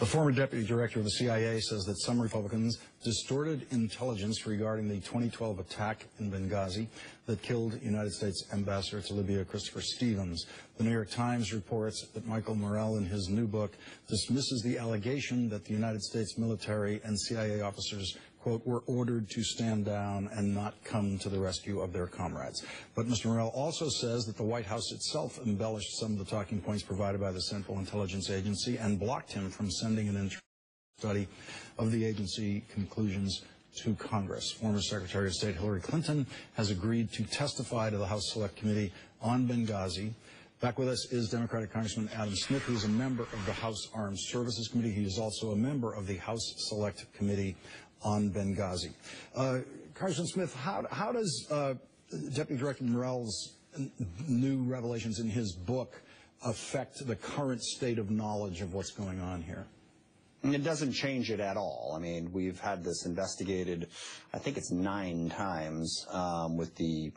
The former deputy director of the CIA says that some Republicans distorted intelligence regarding the 2012 attack in Benghazi that killed United States Ambassador to Libya, Christopher Stevens. The New York Times reports that Michael Morell, in his new book, dismisses the allegation that the United States military and CIA officers, quote, were ordered to stand down and not come to the rescue of their comrades. But Mr. Morell also says that the White House itself embellished some of the talking points provided by the Central Intelligence Agency and blocked him from sending an internal study of the agency conclusions to Congress. Former Secretary of State Hillary Clinton has agreed to testify to the House Select Committee on Benghazi. Back with us is Democratic Congressman Adam Smith, who is a member of the House Armed Services Committee. He is also a member of the House Select Committee on Benghazi. Congressman Smith, how does Deputy Director Morell's new revelations in his book affect the current state of knowledge of what's going on here? It doesn't change it at all. I mean, we've had this investigated, I think it's 9 times, with the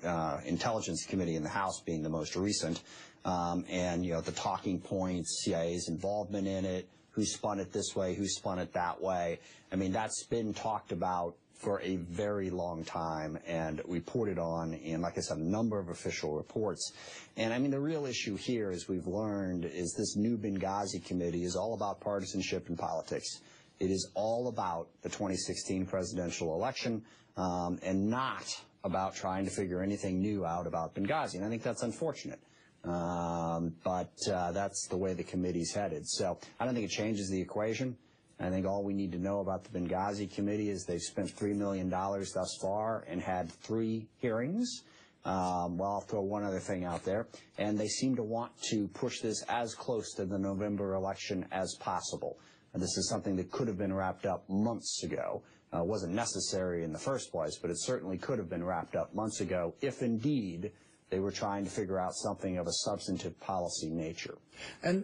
Intelligence Committee in the House being the most recent. And, you know, the talking points, CIA's involvement in it, who spun it this way, who spun it that way. I mean, that's been talked about for a very long time and reported on in, like I said, a number of official reports. And I mean, the real issue here, as we've learned, is this new Benghazi committee is all about partisanship and politics. It is all about the 2016 presidential election and not about trying to figure anything new out about Benghazi. And I think that's unfortunate. But that's the way the committee's headed. So I don't think it changes the equation. I think all we need to know about the Benghazi committee is they've spent $3 million thus far and had 3 hearings. Well, I'll throw one other thing out there. And they seem to want to push this as close to the November election as possible. And this is something that could have been wrapped up months ago. It wasn't necessary in the first place, but it certainly could have been wrapped up months ago if indeed they were trying to figure out something of a substantive policy nature. And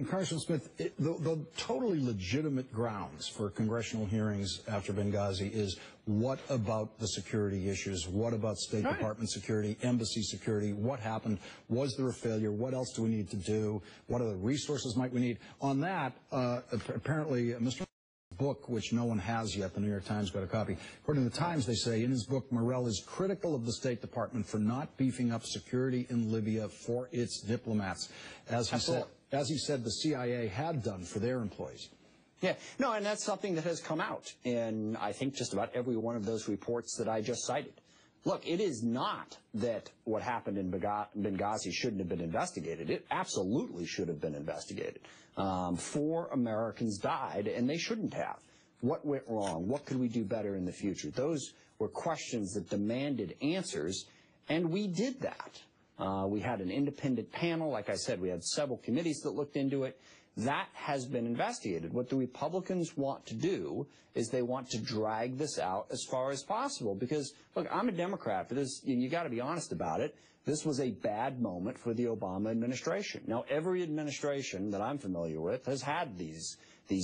Congressman Smith, the totally legitimate grounds for congressional hearings after Benghazi is what about the security issues? What about State Department security, embassy security? What happened? Was there a failure? What else do we need to do? What other resources might we need? On that, apparently, Mr. book, which no one has yet, the New York Times got a copy. According to the Times, they say in his book, Morell is critical of the State Department for not beefing up security in Libya for its diplomats, as he said the CIA had done for their employees. Yeah, no, and that's something that has come out in, I think, just about every one of those reports that I just cited. Look, it is not that what happened in Benghazi shouldn't have been investigated. It absolutely should have been investigated. 4 Americans died, and they shouldn't have. What went wrong? What could we do better in the future? Those were questions that demanded answers, and we did that. We had an independent panel. Like I said, we had several committees that looked into it. That has been investigated. What the Republicans want to do is they want to drag this out as far as possible because, look, I'm a Democrat, but you got to be honest about it. This was a bad moment for the Obama administration. Now, every administration that I'm familiar with has had these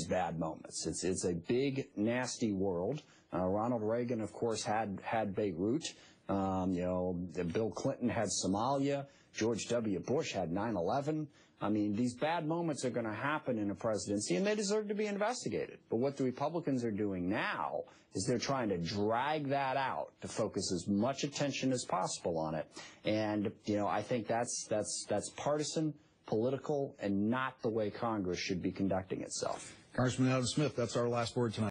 bad moments. It's a big, nasty world. Ronald Reagan, of course, had Beirut. You know, Bill Clinton had Somalia. George W. Bush had 9/11. I mean, these bad moments are going to happen in a presidency, and they deserve to be investigated. But what the Republicans are doing now is they're trying to drag that out to focus as much attention as possible on it. And, you know, I think that's partisan, political, and not the way Congress should be conducting itself. Congressman Adam Smith, that's our last word tonight.